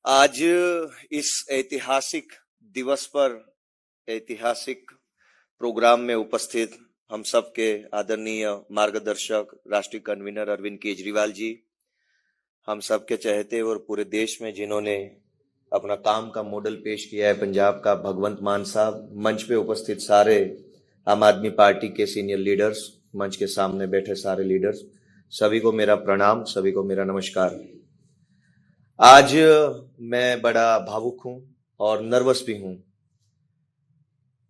आज इस ऐतिहासिक दिवस पर ऐतिहासिक प्रोग्राम में उपस्थित हम सब के आदरणीय मार्गदर्शक राष्ट्रीय कन्वीनर अरविंद केजरीवाल जी, हम सब के चहेते और पूरे देश में जिन्होंने अपना काम का मॉडल पेश किया है, पंजाब का भगवंत मान साहब, मंच पे उपस्थित सारे आम आदमी पार्टी के सीनियर लीडर्स, मंच के सामने बैठे सारे लीडर्स, सभी को मेरा प्रणाम, सभी को मेरा नमस्कार। आज मैं बड़ा भावुक हूं और नर्वस भी हूं।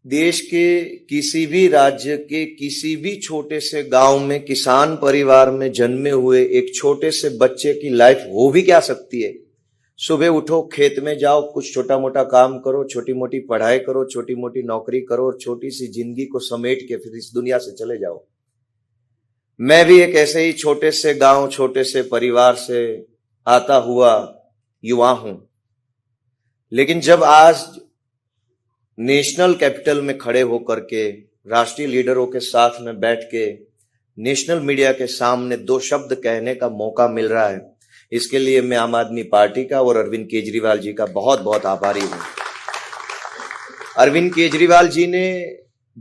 देश के किसी भी राज्य के किसी भी छोटे से गांव में किसान परिवार में जन्मे हुए एक छोटे से बच्चे की लाइफ हो भी क्या सकती है। सुबह उठो, खेत में जाओ, कुछ छोटा मोटा काम करो, छोटी मोटी पढ़ाई करो, छोटी मोटी नौकरी करो और छोटी सी जिंदगी को समेट के फिर इस दुनिया से चले जाओ। मैं भी एक ऐसे ही छोटे से गांव, छोटे से परिवार से आता हुआ युवा हूं। लेकिन जब आज नेशनल कैपिटल में खड़े होकर के राष्ट्रीय लीडरों के साथ में बैठ के नेशनल मीडिया के सामने दो शब्द कहने का मौका मिल रहा है, इसके लिए मैं आम आदमी पार्टी का और अरविंद केजरीवाल जी का बहुत बहुत आभारी हूं। अरविंद केजरीवाल जी ने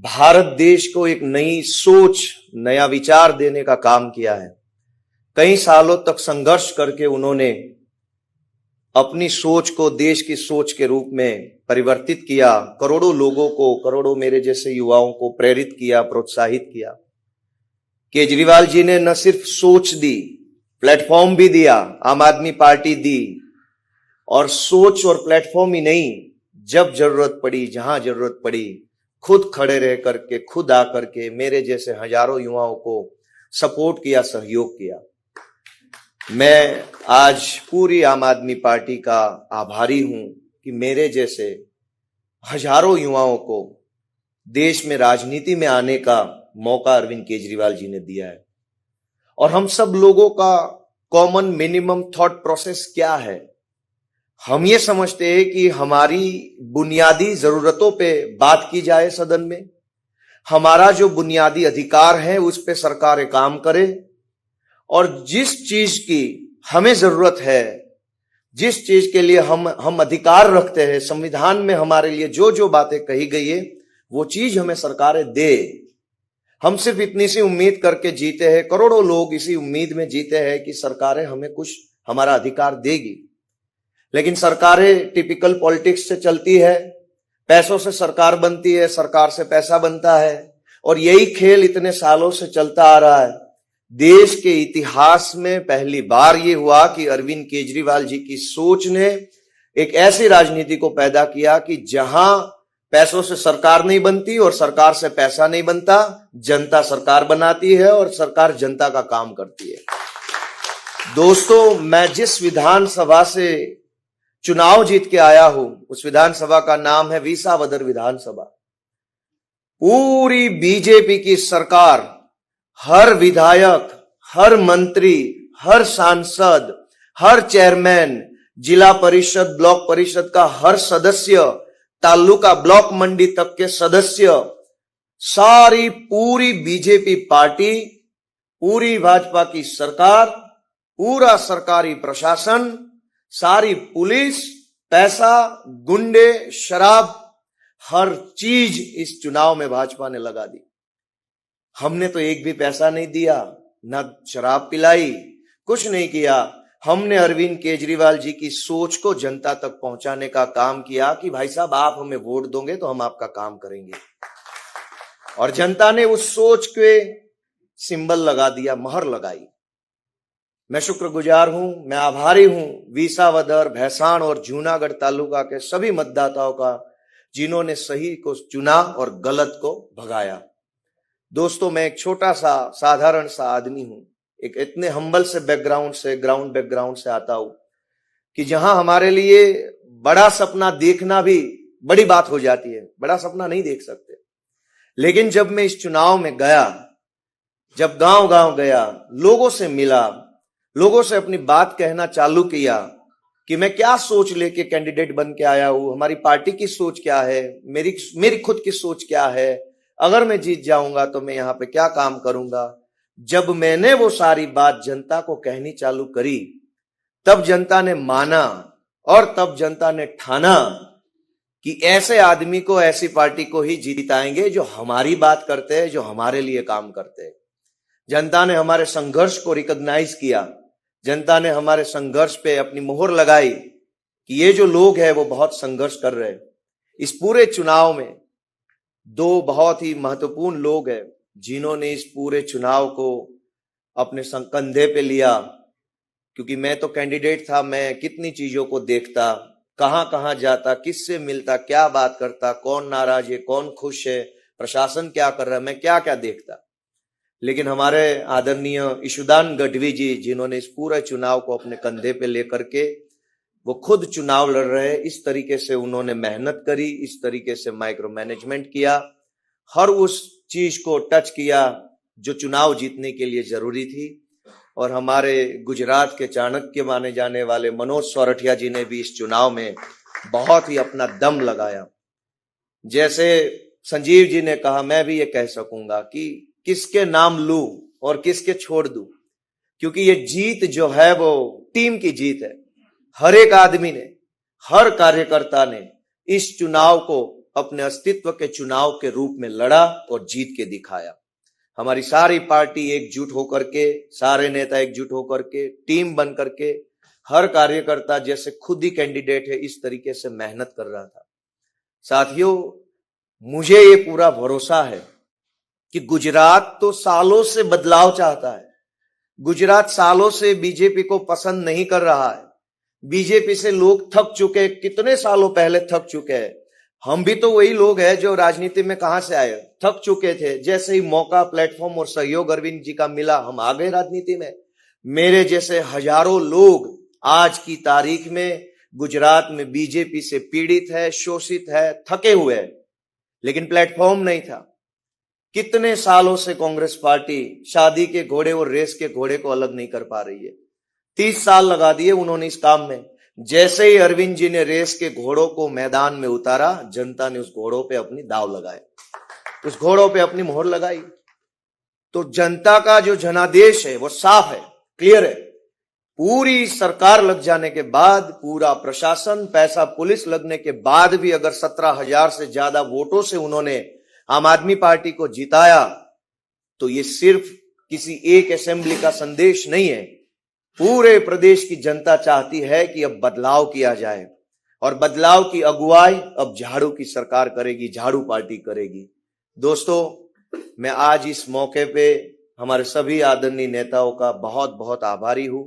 भारत देश को एक नई सोच, नया विचार देने का काम किया है। कई सालों तक संघर्ष करके उन्होंने अपनी सोच को देश की सोच के रूप में परिवर्तित किया, करोड़ों लोगों को, करोड़ों मेरे जैसे युवाओं को प्रेरित किया, प्रोत्साहित किया। केजरीवाल जी ने न सिर्फ सोच दी, प्लेटफॉर्म भी दिया, आम आदमी पार्टी दी। और सोच और प्लेटफॉर्म ही नहीं, जब जरूरत पड़ी, जहां जरूरत पड़ी, खुद खड़े रह करके, खुद आकर के मेरे जैसे हजारों युवाओं को सपोर्ट किया, सहयोग किया। मैं आज पूरी आम आदमी पार्टी का आभारी हूं कि मेरे जैसे हजारों युवाओं को देश में राजनीति में आने का मौका अरविंद केजरीवाल जी ने दिया है। और हम सब लोगों का कॉमन मिनिमम थॉट प्रोसेस क्या है? हम ये समझते हैं कि हमारी बुनियादी जरूरतों पे बात की जाए सदन में, हमारा जो बुनियादी अधिकार है उस पे सरकार काम करे, और जिस चीज की हमें जरूरत है, जिस चीज के लिए हम अधिकार रखते हैं, संविधान में हमारे लिए जो जो बातें कही गई है वो चीज हमें सरकारें दे। हम सिर्फ इतनी सी उम्मीद करके जीते हैं, करोड़ों लोग इसी उम्मीद में जीते हैं कि सरकारें हमें कुछ हमारा अधिकार देगी। लेकिन सरकारें टिपिकल पॉलिटिक्स से चलती है, पैसों से सरकार बनती है, सरकार से पैसा बनता है, और यही खेल इतने सालों से चलता आ रहा है। देश के इतिहास में पहली बार ये हुआ कि अरविंद केजरीवाल जी की सोच ने एक ऐसी राजनीति को पैदा किया कि जहां पैसों से सरकार नहीं बनती और सरकार से पैसा नहीं बनता, जनता सरकार बनाती है और सरकार जनता का काम करती है। दोस्तों, मैं जिस विधानसभा से चुनाव जीत के आया हूं, उस विधानसभा का नाम है विसावदर विधानसभा। पूरी बीजेपी की सरकार, हर विधायक, हर मंत्री, हर सांसद, हर चेयरमैन, जिला परिषद, ब्लॉक परिषद का हर सदस्य, तालुका ब्लॉक मंडी तक के सदस्य, सारी पूरी बीजेपी पार्टी, पूरी भाजपा की सरकार, पूरा सरकारी प्रशासन, सारी पुलिस, पैसा, गुंडे, शराब, हर चीज इस चुनाव में भाजपा ने लगा दी। हमने तो एक भी पैसा नहीं दिया, ना शराब पिलाई, कुछ नहीं किया। हमने अरविंद केजरीवाल जी की सोच को जनता तक पहुंचाने का काम किया कि भाई साहब, आप हमें वोट दोगे तो हम आपका काम करेंगे। और जनता ने उस सोच के सिंबल लगा दिया, मोहर लगाई। मैं शुक्रगुजार हूं, मैं आभारी हूं विसावदर, भैसाण और जूनागढ़ तालुका के सभी मतदाताओं का, जिन्होंने सही को चुना और गलत को भगाया। दोस्तों, मैं एक छोटा सा साधारण सा आदमी हूं, एक इतने हम्बल से बैकग्राउंड से, ग्राउंड बैकग्राउंड से आता हूं कि जहां हमारे लिए बड़ा सपना देखना भी बड़ी बात हो जाती है। बड़ा सपना नहीं देख सकते। लेकिन जब मैं इस चुनाव में गया, जब गांव गांव गया, लोगों से मिला, लोगों से अपनी बात कहना चालू किया कि मैं क्या सोच लेके कैंडिडेट बन के आया हूं, हमारी पार्टी की सोच क्या है, मेरी खुद की सोच क्या है, अगर मैं जीत जाऊंगा तो मैं यहां पे क्या काम करूंगा। जब मैंने वो सारी बात जनता को कहनी चालू करी, तब जनता ने माना और तब जनता ने ठाना कि ऐसे आदमी को, ऐसी पार्टी को ही जिताएंगे जो हमारी बात करते हैं, जो हमारे लिए काम करते हैं। जनता ने हमारे संघर्ष को रिकॉग्नाइज किया, जनता ने हमारे संघर्ष पे अपनी मोहर लगाई कि ये जो लोग हैं वो बहुत संघर्ष कर रहे हैं। इस पूरे चुनाव में दो बहुत ही महत्वपूर्ण लोग हैं जिन्होंने इस पूरे चुनाव को अपने कंधे पे लिया, क्योंकि मैं तो कैंडिडेट था, मैं कितनी चीजों को देखता, कहां कहां जाता, किससे मिलता, क्या बात करता, कौन नाराज है, कौन खुश है, प्रशासन क्या कर रहा है, मैं क्या क्या देखता। लेकिन हमारे आदरणीय ईशुदान गढ़वी जी, जिन्होंने इस पूरे चुनाव को अपने कंधे पे लेकर के वो खुद चुनाव लड़ रहे हैं, इस तरीके से उन्होंने मेहनत करी, इस तरीके से माइक्रो मैनेजमेंट किया, हर उस चीज को टच किया जो चुनाव जीतने के लिए जरूरी थी। और हमारे गुजरात के चाणक्य माने जाने वाले मनोज सोरठिया जी ने भी इस चुनाव में बहुत ही अपना दम लगाया। जैसे संजीव जी ने कहा, मैं भी ये कह सकूंगा कि किसके नाम लूं और किसके छोड़ दूं, क्योंकि ये जीत जो है वो टीम की जीत है। हर एक आदमी ने, हर कार्यकर्ता ने इस चुनाव को अपने अस्तित्व के चुनाव के रूप में लड़ा और जीत के दिखाया। हमारी सारी पार्टी एकजुट होकर के, सारे नेता एकजुट होकर के, टीम बन करके, हर कार्यकर्ता जैसे खुद ही कैंडिडेट है इस तरीके से मेहनत कर रहा था। साथियों, मुझे ये पूरा भरोसा है कि गुजरात तो सालों से बदलाव चाहता है। गुजरात सालों से बीजेपी को पसंद नहीं कर रहा है। बीजेपी से लोग थक चुके, कितने सालों पहले थक चुके हैं। हम भी तो वही लोग हैं जो राजनीति में कहां से आए, थक चुके थे। जैसे ही मौका, प्लेटफॉर्म और सहयोग अरविंद जी का मिला, हम आ गए राजनीति में। मेरे जैसे हजारों लोग आज की तारीख में गुजरात में बीजेपी से पीड़ित है, शोषित है, थके हुए हैं, लेकिन प्लेटफॉर्म नहीं था। कितने सालों से कांग्रेस पार्टी शादी के घोड़े और रेस के घोड़े को अलग नहीं कर पा रही है। 30 साल लगा दिए उन्होंने इस काम में। जैसे ही अरविंद जी ने रेस के घोड़ों को मैदान में उतारा, जनता ने उस घोड़ों पे अपनी दाव लगाए, उस घोड़ों पे अपनी मोहर लगाई। तो जनता का जो जनादेश है वो साफ है, क्लियर है। पूरी सरकार लग जाने के बाद, पूरा प्रशासन, पैसा, पुलिस लगने के बाद भी अगर 17,000 से ज्यादा वोटों से उन्होंने आम आदमी पार्टी को जिताया, तो ये सिर्फ किसी एक असेंबली का संदेश नहीं है। पूरे प्रदेश की जनता चाहती है कि अब बदलाव किया जाए, और बदलाव की अगुवाई अब झाड़ू की सरकार करेगी, झाड़ू पार्टी करेगी। दोस्तों, मैं आज इस मौके पे हमारे सभी आदरणीय नेताओं का बहुत बहुत आभारी हूं।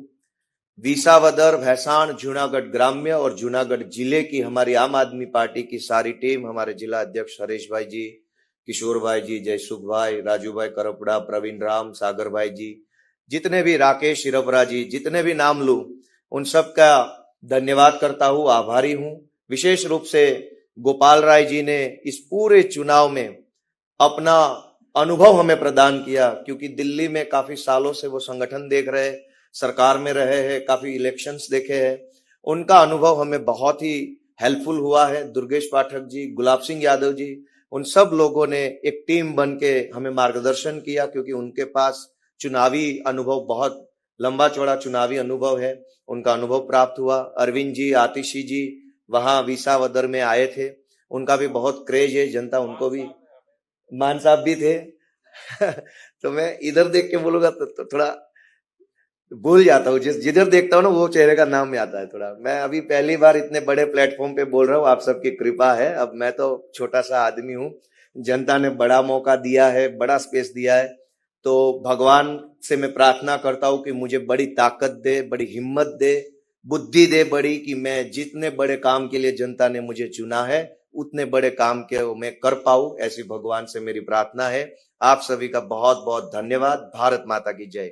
विसावदर, भैसाण, जूनागढ़ ग्राम्य और जूनागढ़ जिले की हमारी आम आदमी पार्टी की सारी टीम, हमारे जिला अध्यक्ष हरीश भाई जी, किशोर भाई जी, जयसुख भाई, राजू भाई करपड़ा, प्रवीण राम, सागर भाई जी, जितने भी, राकेश शिरपरा जी, जितने भी नाम लूं, उन सब का धन्यवाद करता हूं, आभारी हूं। विशेष रूप से गोपाल राय जी ने इस पूरे चुनाव में अपना अनुभव हमें प्रदान किया, क्योंकि दिल्ली में काफी सालों से वो संगठन देख रहे हैं, सरकार में रहे हैं, काफी इलेक्शंस देखे हैं। उनका अनुभव हमें बहुत ही हेल्पफुल हुआ है। दुर्गेश पाठक जी, गुलाब सिंह यादव जी, उन सब लोगों ने एक टीम बन के हमें मार्गदर्शन किया, क्योंकि उनके पास चुनावी अनुभव, बहुत लंबा चौड़ा चुनावी अनुभव है, उनका अनुभव प्राप्त हुआ। अरविंद जी, आतिशी जी वहां विसावदर में आए थे, उनका भी बहुत क्रेज है, जनता उनको भी, मान साहब भी थे तो मैं इधर देख के बोलूंगा तो थोड़ा भूल जाता हूँ, जिधर देखता हूँ ना वो चेहरे का नाम में आता है थोड़ा। मैं अभी पहली बार इतने बड़े प्लेटफॉर्म पे बोल रहा हूँ, आप सबकी कृपा है। अब मैं तो छोटा सा आदमी हूँ, जनता ने बड़ा मौका दिया है, बड़ा स्पेस दिया है, तो भगवान से मैं प्रार्थना करता हूँ कि मुझे बड़ी ताकत दे, बड़ी हिम्मत दे, बुद्धि दे बड़ी, कि मैं जितने बड़े काम के लिए जनता ने मुझे चुना है उतने बड़े काम के मैं कर पाऊं, ऐसी भगवान से मेरी प्रार्थना है। आप सभी का बहुत बहुत धन्यवाद। भारत माता की जय।